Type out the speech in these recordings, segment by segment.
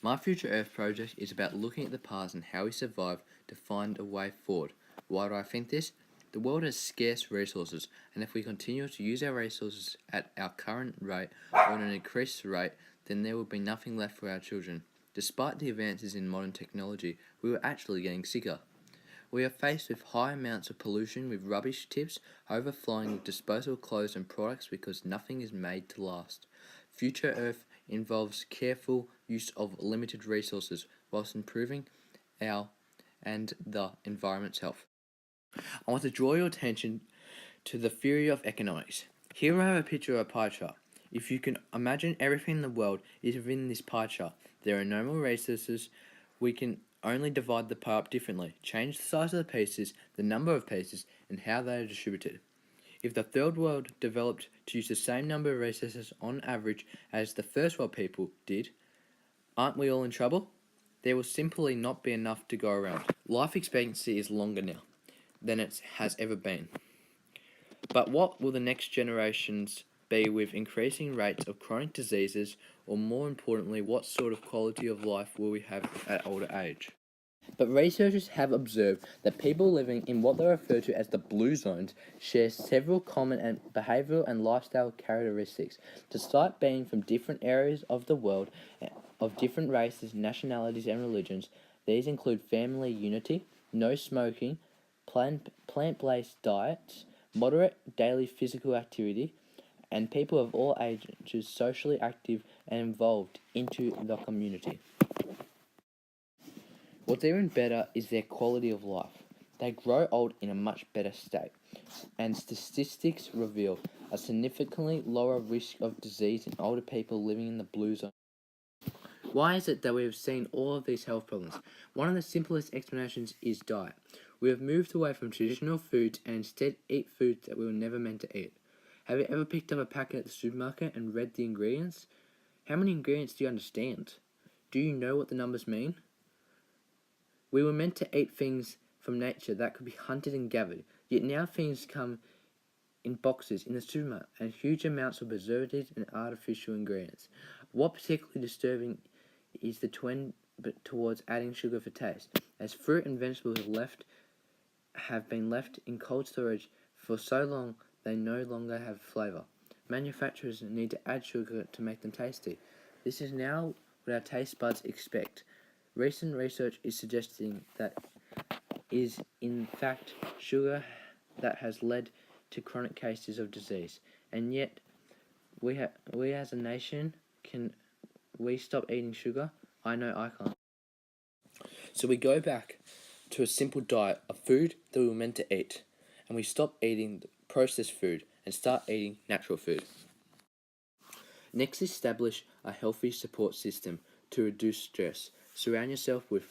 My Future Earth project is about looking at the past and how we survived to find a way forward. Why do I think this? The world has scarce resources, and if we continue to use our resources at our current rate or at an increased rate, then there will be nothing left for our children. Despite the advances in modern technology, we were actually getting sicker. We are faced with high amounts of pollution, with rubbish tips overflowing with disposable clothes and products because nothing is made to last. Future Earth involves careful use of limited resources whilst improving our and the environment's health. I want to draw your attention to the theory of economics. Here I have a picture of a pie chart. If you can imagine everything in the world is within this pie chart, there are no more resources. We can only divide the pie up differently, change the size of the pieces, the number of pieces, and how they are distributed. If the third world developed to use the same number of resources on average as the first world people did, aren't we all in trouble? There will simply not be enough to go around. Life expectancy is longer now than it has ever been. But what will the next generations be with increasing rates of chronic diseases, or more importantly, what sort of quality of life will we have at older age? But researchers have observed that people living in what they refer to as the blue zones share several common behavioural and lifestyle characteristics. Despite being from different areas of the world, of different races, nationalities, and religions, these include family unity, no smoking, plant-based diets, moderate daily physical activity, and people of all ages socially active and involved into the community. What's even better is their quality of life. They grow old in a much better state, and statistics reveal a significantly lower risk of disease in older people living in the blue zone. Why is it that we have seen all of these health problems? One of the simplest explanations is diet. We have moved away from traditional foods and instead eat foods that we were never meant to eat. Have you ever picked up a packet at the supermarket and read the ingredients? How many ingredients do you understand? Do you know what the numbers mean? We were meant to eat things from nature that could be hunted and gathered, yet now things come in boxes in the supermarket and huge amounts of preservatives and artificial ingredients. What particularly disturbing is the trend towards adding sugar for taste, as fruit and vegetables have been left in cold storage for so long they no longer have flavour. Manufacturers need to add sugar to make them tasty. This is now what our taste buds expect. Recent research is suggesting that is in fact sugar that has led to chronic cases of disease, and yet we as a nation, can we stop eating sugar? I know I can't. So we go back to a simple diet of food that we were meant to eat, and we stop eating processed food and start eating natural food. Next, establish a healthy support system to reduce stress. Surround yourself with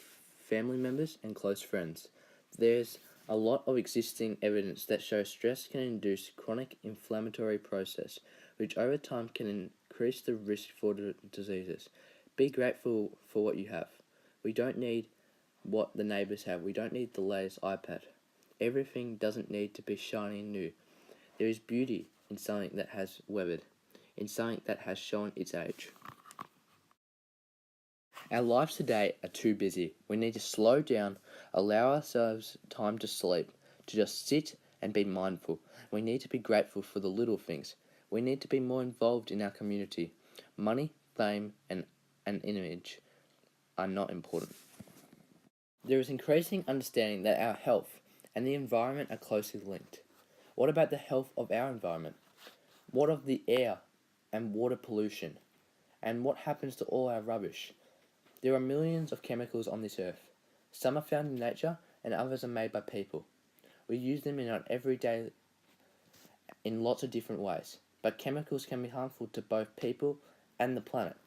family members and close friends. There's a lot of existing evidence that shows stress can induce chronic inflammatory process, which over time can increase the risk for diseases. Be grateful for what you have. We don't need what the neighbours have. We don't need the latest iPad. Everything doesn't need to be shiny and new. There is beauty in something that has weathered, in something that has shown its age. Our lives today are too busy. We need to slow down, allow ourselves time to sleep, to just sit and be mindful. We need to be grateful for the little things. We need to be more involved in our community. Money, fame, and an image are not important. There is increasing understanding that our health and the environment are closely linked. What about the health of our environment? What of the air and water pollution? And what happens to all our rubbish? There are millions of chemicals on this earth. Some are found in nature and others are made by people. We use them in our everyday in lots of different ways, but chemicals can be harmful to both people and the planet.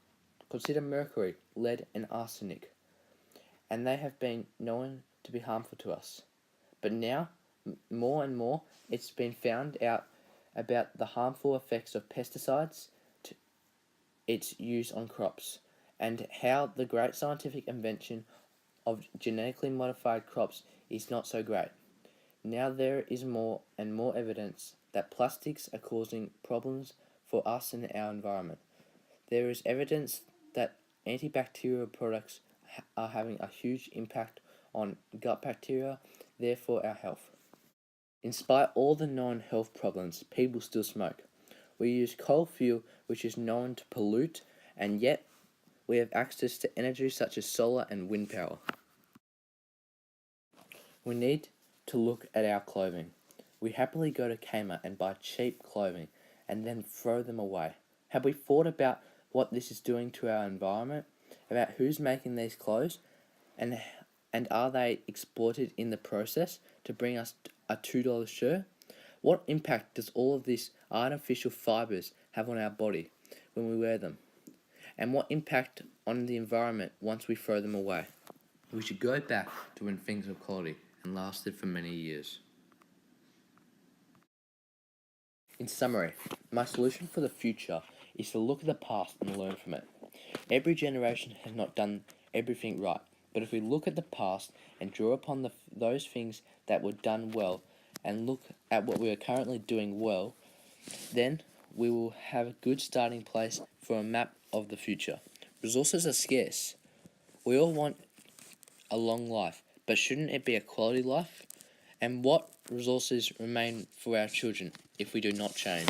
Consider mercury, lead, and arsenic, and they have been known to be harmful to us. But now, more and more, it's been found out about the harmful effects of pesticides, its use on crops, and how the great scientific invention of genetically modified crops is not so great. Now there is more and more evidence that plastics are causing problems for us and our environment. There is evidence that Antibacterial products are having a huge impact on gut bacteria, therefore our health. Despite all the known health problems, people still smoke. We use coal fuel, which is known to pollute, and yet we have access to energy such as solar and wind power. We need to look at our clothing. We happily go to Kmart and buy cheap clothing and then throw them away. Have we thought about what this is doing to our environment? About who's making these clothes? And are they exploited in the process to bring us a $2 shirt? What impact does all of this artificial fibers have on our body when we wear them? And what impact on the environment once we throw them away? We should go back to when things were quality and lasted for many years. In summary, my solution for the future is to look at the past and learn from it. Every generation has not done everything right, but if we look at the past and draw upon those things that were done well and look at what we are currently doing well, then we will have a good starting place for a map of the future. Resources are scarce. We all want a long life, but shouldn't it be a quality life? And what resources remain for our children if we do not change?